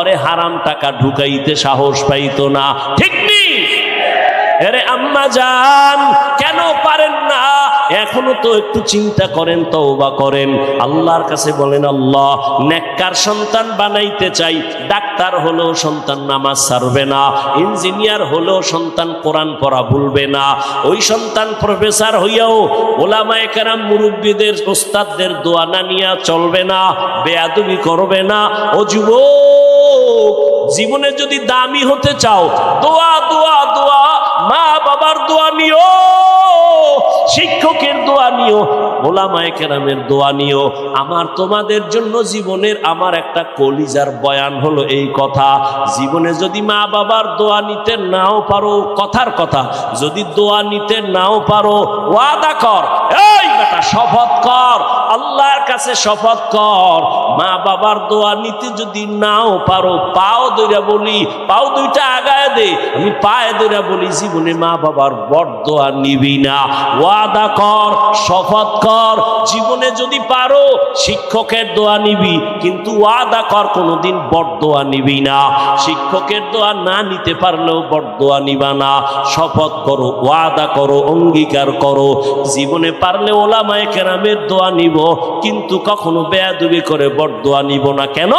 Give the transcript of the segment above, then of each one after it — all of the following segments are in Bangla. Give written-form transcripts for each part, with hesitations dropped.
ঘরে হারাম টাকা ঢুকাইতে সাহস পাইতো না, ঠিক নেই? আরে আম্মা জান কেন পারেন না? এখনো তো একটু চিন্তা করেন, তওবা করেন, আল্লাহর কাছে বলেন, আল্লাহ নেককার সন্তান বানাইতে চাই। ডাক্তার হলেও সন্তান নামাজ ছাড়বে না, ইঞ্জিনিয়ার হলেও সন্তান কোরআন পড়া ভুলবে না, ওই সন্তান প্রফেসর হইয়াও ওলামায়ে কেরাম মুরব্বিদের ওস্তাদদের দোয়া না নিয়া চলবে না, বেয়াদবি করবে না। ও যুবক, জীবনে যদি দামি হতে চাও, দোয়া দোয়া দোয়া, মা বাবার দোয়া নিও, শিক্ষকের দোয়া নিও, ওলামায়ে কেরামের দোয়া নিও। আমার তোমাদের জন্য জীবনের আমার একটা কলিজার বয়ান হলো এই কথা, জীবনে যদি মা বাবার দোয়া নিতে নাও পারো, কথার কথা, যদি দোয়া নিতে নাও পারো, ওয়াদা কর, এই বেটা শপথ কর, আল্লাহর কাছে শপথ কর, মা বাবার দোয়া নিতে যদি নাও পারো, পাও দইরা বলি, পাও দুইটা আগায় দে, আমি পায়ে দইরা বলি, জীবনে মা বাবার বড় দোয়া নিবি না। ওয়াদা কর, শপথ কর, জীবনে যদি পারো শিক্ষকের দোয়া নিবি, কিন্তু ওয়াদা কর কোনোদিন বড় দোয়া নিবি না। শিক্ষকের দোয়া না নিতে পারলেও বড় দোয়া নিবা না। শপথ করো, ওয়াদা করো, অঙ্গীকার করো, জীবনে পারলে ওলামায়ে কেরামের দোয়া নিব, কিন্তু কখনো বেয়াদবি করে বড় দোয়া নিব না। কেন?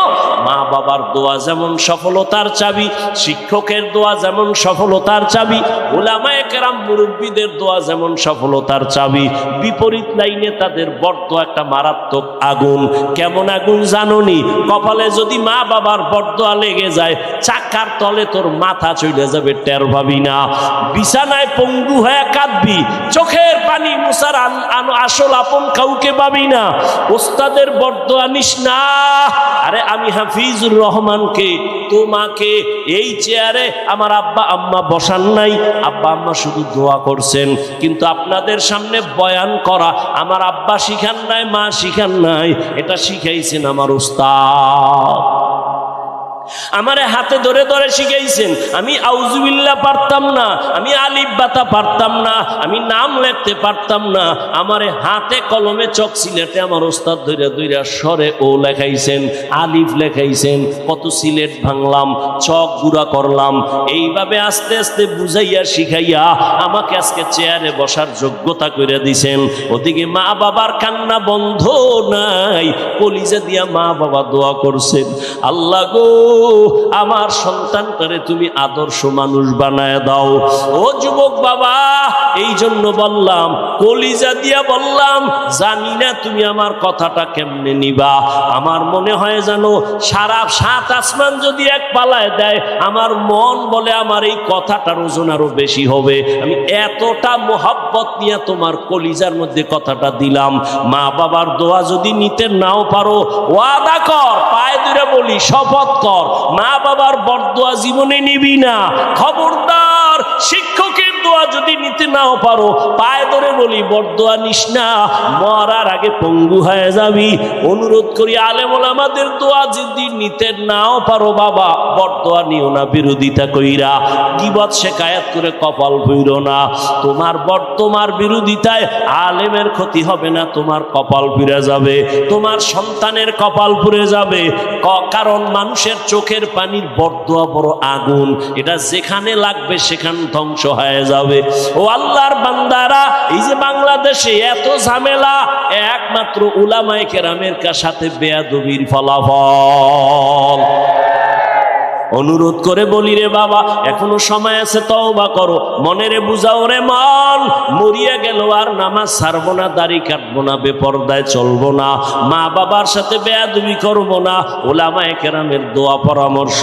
মা বাবার দোয়া যেমন সফলতার চাবি, শিক্ষকের দোয়া যেমন সফলতার চাবি, ওলামায়ে কেরাম মুরব্বিদের দোয়া যেমন সফলতার চাবি, বিপরীত লাইনে তাদের বড় দোয়া একটা মারাত্মক আগুন। কেমন আগুন জানোনি? কপালে যদি মা বাবার বড় দোয়া লেগে যায়, চাকার তলে তোর মাথা চলে যাবে, টের পাবি না, বিছানায় পঙ্গু হয়ে কাঁদবি, চোখের পানি মুছার আসল আপন কাউকে পাবি না। ওস্তাদের বড় দোয়া নিস না। আরে আমি হাফিজুর রহমানকে, তোমাকে এই চেয়ারে আমার আব্বা আম্মা বসান নাই, আব্বা আম্মা শুধু দোয়া করছেন, কিন্তু আপনাদের সামনে বয়ান করা আমার আব্বা শিখান নাই, মা শিখান নাই, এটা শিখাইছেন আমার উস্তাদ। আমারে হাতে ধরে ধরে শিখাইছেন। আমি আউযুবিল্লাহ পারতাম না, আমি আলিফ বাতা পারতাম না, আমি নাম লিখতে পারতাম না, আমারে হাতে কলমে চক সিলেটে আমার ওস্তাদ ধইরা ধইরা সরে ও লেখাইছেন, আলিফ লেখাইছেন, কত সিলেট ভাঙলাম, চক গুঁড়া করলাম, এইভাবে আস্তে আস্তে বুঝাইয়া শিখাইয়া আমাকে আজকে চেয়ারে বসার যোগ্যতা করে দিছেন। ওদিকে মা বাবার কান্না বন্ধ নাই, কলিজা দিয়া মা বাবা দোয়া করছেন, আল্লাহ গো আমার সন্তানটারে তুমি আদর্শ মানুষ বানায় দাও। ও যুবক বাবা, এই জন্য বললাম, কলিজা দিয়া বললাম, জানি না তুমি আমার কথাটা কেমনে নিবা। আমার মনে হয় জানো, সারা সাত আসমান যদি এক পালায় দেয়, আমার মন বলে আমার এই কথাটার ওজন আরো বেশি হবে। আমি এতটা মোহাব্বত নিয়ে তোমার কলিজার মধ্যে কথাটা দিলাম। মা বাবার দোয়া যদি নিতে নাও পারো, ওয়াদা কর, পায়ে ধরে বলি, শপথ কর, মা বাবার বরদোয়া জীবনে নিবি না। খবরদার, শিক্ষকের দোয়া যদি নিতে নাও পারো, পায়ে ধরে বলি, বরদোয়া নিস না, মরার আগে পঙ্গু হয়ে যাবি। অনুরোধ করি, আলেম ওলামাদের দোয়া যদি নিতে নাও পারো বাবা, বরদোয়া নিও না, বিরোধিতা কইরা গীবত শিকায়াত করে কপাল পুইরো না। তোমার বিরোধিতায় আলেমের ক্ষতি হবে না, তোমার কপাল পুড়ে যাবে, তোমার সন্তানের কপাল পুড়ে যাবে। কারণ মানুষের চোখের পানির বরদোয়া বড় আগুন, এটা যেখানে লাগবে সেখানে ধ্বংস হয়ে যাবে। ও আল্লাহর বান্দারা, এই যে বাংলাদেশে এত ঝামেলা, একমাত্র উলামায়ে কেরামের সাথে বেয়াদবির ফলাফল। অনুরোধ করে বলি রে বাবা, এখনো সময় আছে, তওবা করো, মনেরে বুঝাও রে মন, মরিয়া গেল আর নামাজ ছাড়বো না, দাড়ি কাটবো না, বেপরদায় চলবো না, মা বাবার সাথে বেয়াদবি করবো না, ওলামায়ে কেরামের দোয়া পরামর্শ,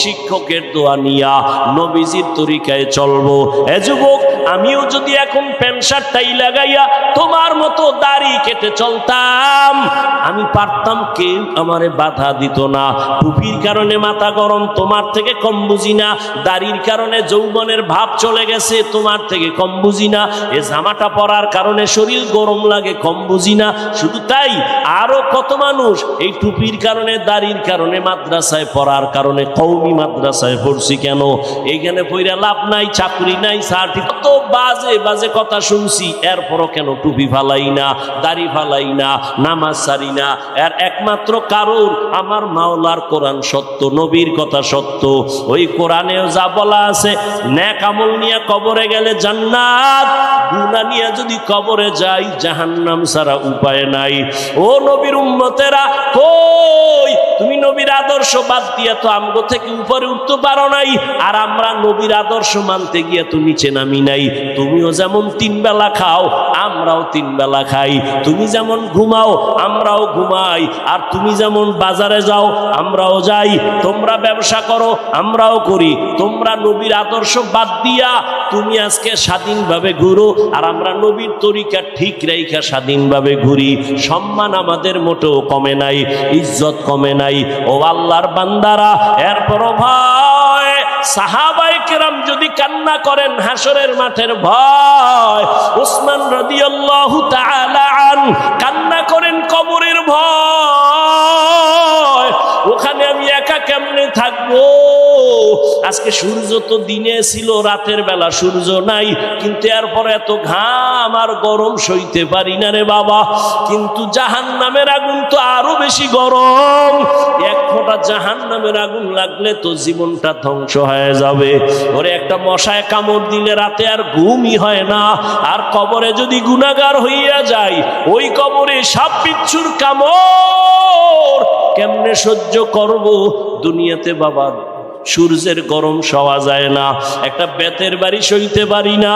শিক্ষকের দোয়া নিয়া নবীজির তরিকায় চলবো। এ যুবক, আমিও যদি এখন প্যান্ট শার্ট টাই লাগাইয়া তোমার মতো দাড়ি কেটে চলতাম, আমি পারতাম, কেউ আমারে বাধা দিত না। টুপির কারণে মাথা গরম, তোমার থেকে কম বুঝি না, দাড়ির কারণে যৌবনের ভাব চলে গেছে, তোমার থেকে কম বুঝি না, এ জামাটা পরার কারণে শরীর গরম লাগে, কম বুঝি না। শুধু তাই, আরো কত মানুষ এই টুপির কারণে, দাড়ির কারণে, মাদ্রাসায় পড়ার কারণে, কওমি মাদ্রাসায় পড়ছি কেন, এইখানে পড়া লাভ নাই, চাকরি নাই, সার্টিফিকেট, কত বাজে বাজে কথা শুনছি, এরপরও কেন টুপি ফালাই না, দাড়ি ফালাই না, নামাজ সারি না? এর একমাত্র কারণ আমার মাওলার কোরআন সত্য, নবীর কথা সত্য। ওই কোরআনেও যা বলা আছে, নেক আমল নিয়ে কবরে গেলে জান্নাত, গুনাহ নিয়ে যদি কবরে যাই জাহান্নাম ছাড়া উপায় নাই। ও নবীর উম্মতেরা, কই তুমি নবীর আদর্শ বাদ দিয়ে তো আমগো থেকে উপরে উঠতে পারো নাই, আর আমরা নবীর আদর্শ মানতে গিয়ে তো নিচে নামি নাই। তুমিও যেমন 3 বেলা খাও, আমরাও 3 বেলা খাই। তুমি যেমন ঘুমাও, আমরাও ঘুমাই। আর তুমি যেমন বাজারে যাও, আমরাও যাই। তোমরা ব্যবসা করো, আমরাও করি। তোমরা নবীর আদর্শ বাদ দিয়া তুমি আজকে স্বাধীনভাবে ঘুরো, আর আমরা নবীর তরিকা ঠিক রেখা স্বাধীনভাবে ঘুরি। সম্মান আমাদের মোটেও কমে নাই, ইজ্জত কমে নাই। ও আল্লাহর বান্দারা, এরপরও ভয়, সাহাবায়ে কেরাম যদি কান্না করেন হাসরের মাঠের ভয়, উসমান রাদিয়াল্লাহু তাআলা আন কান্না করেন কবরের ভয়। ওখানে আমি একা কেমনে থাকবো? আজকে সূর্য তো দিনে ছিল, রাতের বেলা সূর্য নাই, কিন্তু এরপর এত ঘাম আর গরম সইতে পারি না রে বাবা। কিন্তু জাহান্নামের আগুন তো আরো বেশি গরম। এক ফোঁটা জাহান্নামের আগুন লাগলে তো জীবনটা ধ্বংস হয়ে যাবে। ওরে একটা মশায় কামড় দিলে রাতে আর ঘুমই হয় না। আর কবরে যদি গুনাহগার হইয়া যায়, ওই কবরে সাপ বিচ্ছুর কামড় কেমনে সহ্য করব? দুনিয়াতে বাবা সূর্যের গরম সওয়া যায় না, একটা বেতের বাড়ি সইতে পারি না।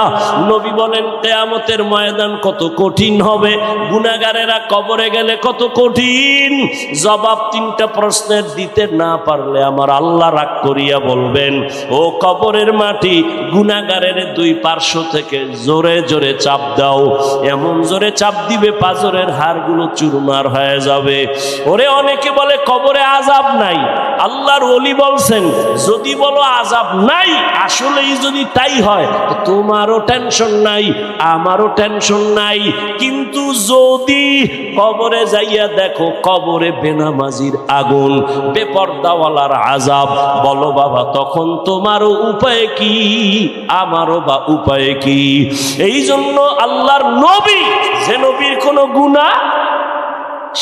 নবী বলেন কিয়ামতের ময়দান কত কঠিন হবে, গুনাহগারেরা কবরে গেলে কত কঠিন। জবাব 3টা প্রশ্নের দিতে না পারলে আমার আল্লাহ রাগ করিয়া বলবেন, ও কবরের মাটি, গুনাহগারের 2 পার্শ্ব থেকে জোরে জোরে চাপ দাও। এমন জোরে চাপ দিবে পাজরের হাড়গুলো চুরমার হয়ে যাবে। ওরে অনেকে বলে কবরে আযাব নাই। আল্লাহর ওলি বলছেন, যদি বলো আযাব নাই, আসলেই যদি তাই হয় তো তোমারও টেনশন নাই, আমারও টেনশন নাই। কিন্তু যদি কবরে যাইয়া দেখো কবরে বেনামাজির আগুন, বেপরদাওয়ালার আযাব, বলো বাবা তখন তোমারও উপায় কি, আমারও বা উপায় কি? এই জন্য আল্লাহর নবী, যে নবীর কোনো গুনাহ,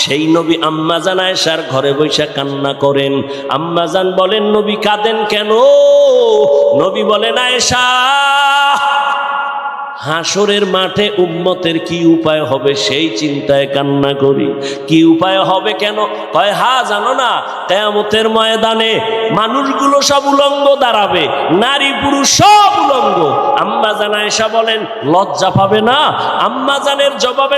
সেই নবী আম্মাজান আয়েশার ঘরে বসে কান্না করেন। আম্মাজান বলেন, নবী কাঁদেন কেন? নবী বলেন, আয়েশা, হাসরের মাঠে উম্মতের কি উপায় হবে সেই চিন্তায় কান্না করি। কি উপায় হবে কেন? কয়, জানো না, কিয়ামতের ময়দানে মানুষগুলো সব উলঙ্গ দাঁড়াবে, নারী পুরুষ সব উলঙ্গ। আম্মাজান আয়েশা বলেন, লজ্জা পাবে না? আম্মাজানের জবাবে